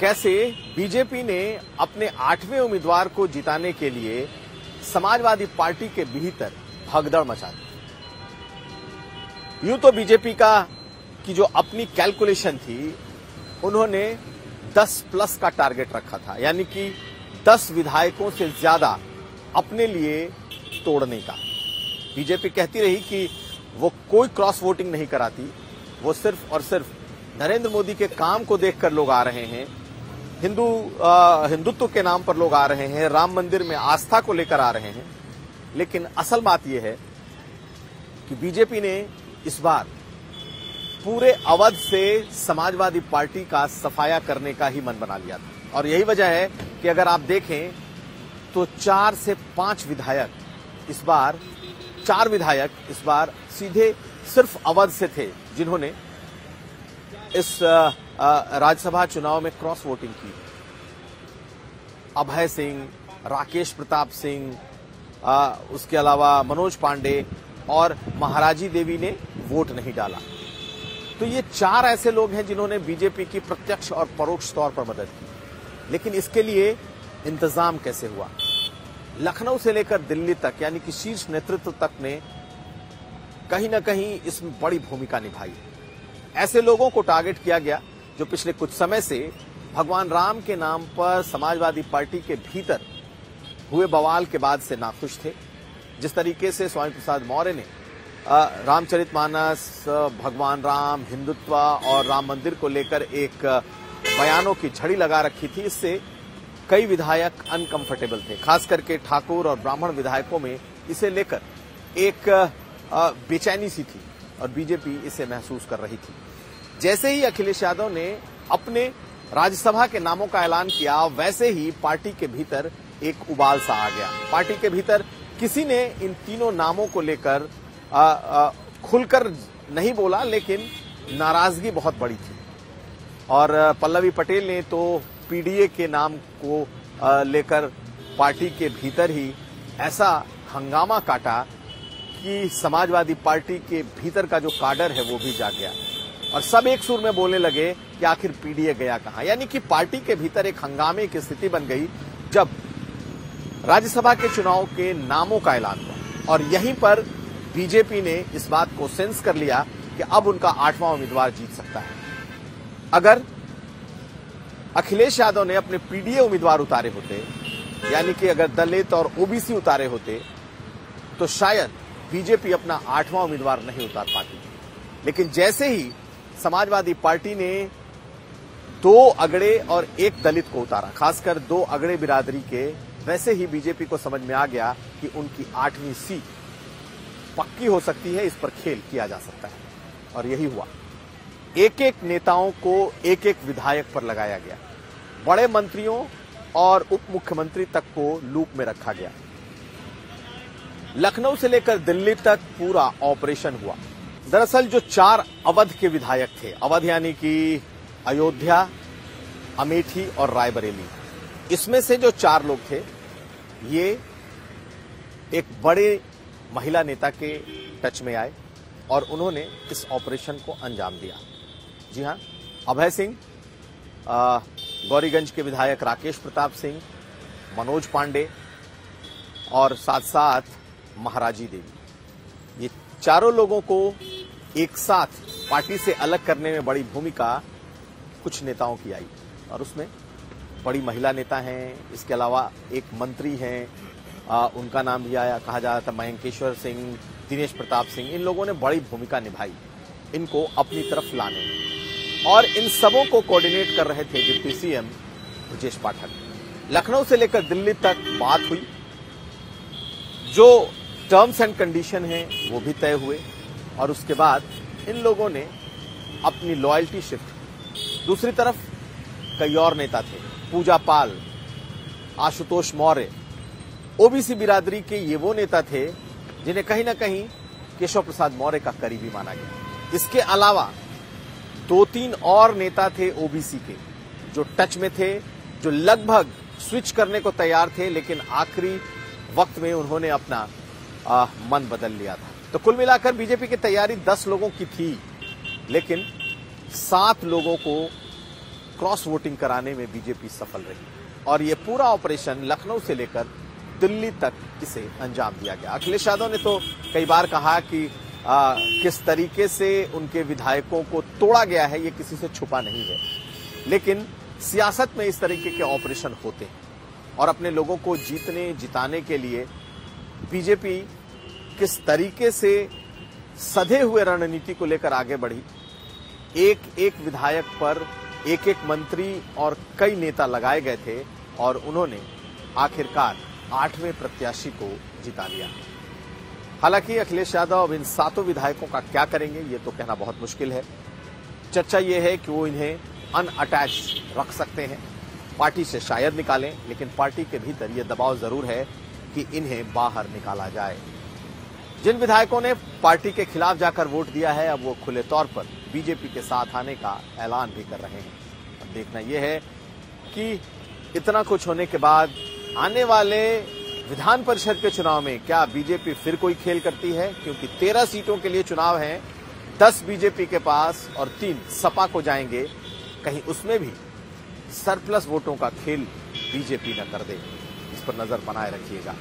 कैसे बीजेपी ने अपने 8वें उम्मीदवार को जिताने के लिए समाजवादी पार्टी के भीतर भगदड़ मचा दी। यूं तो बीजेपी की जो अपनी कैलकुलेशन थी, उन्होंने 10+ का टारगेट रखा था, यानी कि 10 विधायकों से ज्यादा अपने लिए तोड़ने का। बीजेपी कहती रही कि वो कोई क्रॉस वोटिंग नहीं कराती, वो सिर्फ और सिर्फ नरेंद्र मोदी के काम को देखकर लोग आ रहे हैं, हिंदुत्व के नाम पर लोग आ रहे हैं, राम मंदिर में आस्था को लेकर आ रहे हैं। लेकिन असल बात यह है कि बीजेपी ने इस बार पूरे अवध से समाजवादी पार्टी का सफाया करने का ही मन बना लिया था। और यही वजह है कि अगर आप देखें तो 4 से 5 विधायक इस बार सीधे सिर्फ अवध से थे, जिन्होंने इस राज्यसभा चुनाव में क्रॉस वोटिंग की। अभय सिंह, राकेश प्रताप सिंह, उसके अलावा मनोज पांडे और महाराजी देवी ने वोट नहीं डाला। तो ये 4 ऐसे लोग हैं जिन्होंने बीजेपी की प्रत्यक्ष और परोक्ष तौर पर मदद की। लेकिन इसके लिए इंतजाम कैसे हुआ? लखनऊ से लेकर दिल्ली तक, यानी कि शीर्ष नेतृत्व तक ने कहीं ना कहीं इसमें बड़ी भूमिका निभाई। ऐसे लोगों को टारगेट किया गया जो पिछले कुछ समय से भगवान राम के नाम पर समाजवादी पार्टी के भीतर हुए बवाल के बाद से नाखुश थे। जिस तरीके से स्वामी प्रसाद मौर्य ने रामचरितमानस, भगवान राम, हिंदुत्व और राम मंदिर को लेकर एक बयानों की झड़ी लगा रखी थी, इससे कई विधायक अनकंफर्टेबल थे। खास करके ठाकुर और ब्राह्मण विधायकों में इसे लेकर एक बेचैनी सी थी और बीजेपी इसे महसूस कर रही थी। जैसे ही अखिलेश यादव ने अपने राज्यसभा के नामों का ऐलान किया, वैसे ही पार्टी के भीतर एक उबाल सा आ गया। पार्टी के भीतर किसी ने इन तीनों नामों को लेकर खुलकर नहीं बोला, लेकिन नाराजगी बहुत बड़ी थी। और पल्लवी पटेल ने तो पीडीए के नाम को लेकर पार्टी के भीतर ही ऐसा हंगामा काटा कि समाजवादी पार्टी के भीतर का जो काडर है वो भी जाग गया और सब एक सुर में बोलने लगे कि आखिर पीडीए गया कहां। यानी कि पार्टी के भीतर एक हंगामे की स्थिति बन गई जब राज्यसभा के चुनाव के नामों का ऐलान हुआ। और यहीं पर बीजेपी ने इस बात को सेंस कर लिया कि अब उनका 8वां उम्मीदवार जीत सकता है। अगर अखिलेश यादव ने अपने पीडीए उम्मीदवार उतारे होते, यानी कि अगर दलित और ओबीसी उतारे होते, तो शायद बीजेपी अपना 8वां उम्मीदवार नहीं उतार पाती। लेकिन जैसे ही समाजवादी पार्टी ने 2 अगड़े और 1 दलित को उतारा, खासकर 2 अगड़े बिरादरी के, वैसे ही बीजेपी को समझ में आ गया कि उनकी 8वीं सीट पक्की हो सकती है, इस पर खेल किया जा सकता है। और यही हुआ। एक-एक नेताओं को एक-एक विधायक पर लगाया गया। बड़े मंत्रियों और उप मुख्यमंत्री तक को लूप में रखा गया। लखनऊ से लेकर दिल्ली तक पूरा ऑपरेशन हुआ। दरअसल जो 4 अवध के विधायक थे, अवध यानी कि अयोध्या, अमेठी और रायबरेली, इसमें से जो 4 लोग थे, ये एक बड़े महिला नेता के टच में आए और उन्होंने इस ऑपरेशन को अंजाम दिया। जी हां, अभय सिंह, गौरीगंज के विधायक राकेश प्रताप सिंह, मनोज पांडे और साथ साथ महाराजी देवी, ये चारों लोगों को एक साथ पार्टी से अलग करने में बड़ी भूमिका कुछ नेताओं की आई। और उसमें बड़ी महिला नेता हैं, इसके अलावा एक मंत्री हैं, उनका नाम भी आया, कहा जा रहा था मयंकेश्वर सिंह, दिनेश प्रताप सिंह। इन लोगों ने बड़ी भूमिका निभाई इनको अपनी तरफ लाने में। और इन सबों को कोऑर्डिनेट कर रहे थे डिप्टी सीएम ब्रजेश पाठक। लखनऊ से लेकर दिल्ली तक बात हुई, जो टर्म्स एंड कंडीशन हैं वो भी तय हुए और उसके बाद इन लोगों ने अपनी लॉयल्टी शिफ्ट की। दूसरी तरफ कई और नेता थे, पूजा पाल, आशुतोष मौर्य, ओबीसी बिरादरी के ये वो नेता थे जिन्हें कहीं ना कहीं केशव प्रसाद मौर्य का करीबी माना गया। इसके अलावा 2-3 और नेता थे ओबीसी के जो टच में थे, जो लगभग स्विच करने को तैयार थे, लेकिन आखिरी वक्त में उन्होंने अपना मन बदल लिया था। तो कुल मिलाकर बीजेपी की तैयारी 10 लोगों की थी, लेकिन 7 लोगों को क्रॉस वोटिंग कराने में बीजेपी सफल रही और ये पूरा ऑपरेशन लखनऊ से लेकर दिल्ली तक इसे अंजाम दिया गया। अखिलेश यादव ने तो कई बार कहा कि किस तरीके से उनके विधायकों को तोड़ा गया है ये किसी से छुपा नहीं है, लेकिन सियासत में इस तरीके के ऑपरेशन होते हैं और अपने लोगों को जिताने के लिए बीजेपी किस तरीके से सधे हुए रणनीति को लेकर आगे बढ़ी। एक एक विधायक पर एक एक मंत्री और कई नेता लगाए गए थे और उन्होंने आखिरकार 8वें प्रत्याशी को जिता लिया। हालांकि अखिलेश यादव अब इन 7 विधायकों का क्या करेंगे ये तो कहना बहुत मुश्किल है। चर्चा ये है कि वो इन्हें अनअटैच रख सकते हैं, पार्टी से शायद निकालें, लेकिन पार्टी के भीतर ये दबाव जरूर है कि इन्हें बाहर निकाला जाए। जिन विधायकों ने पार्टी के खिलाफ जाकर वोट दिया है अब वो खुले तौर पर बीजेपी के साथ आने का ऐलान भी कर रहे हैं। अब देखना यह है कि इतना कुछ होने के बाद आने वाले विधान परिषद के चुनाव में क्या बीजेपी फिर कोई खेल करती है, क्योंकि 13 सीटों के लिए चुनाव है, 10 बीजेपी के पास और 3 सपा को जाएंगे। कहीं उसमें भी सरप्लस वोटों का खेल बीजेपी न कर दे, इस पर नजर बनाए रखिएगा।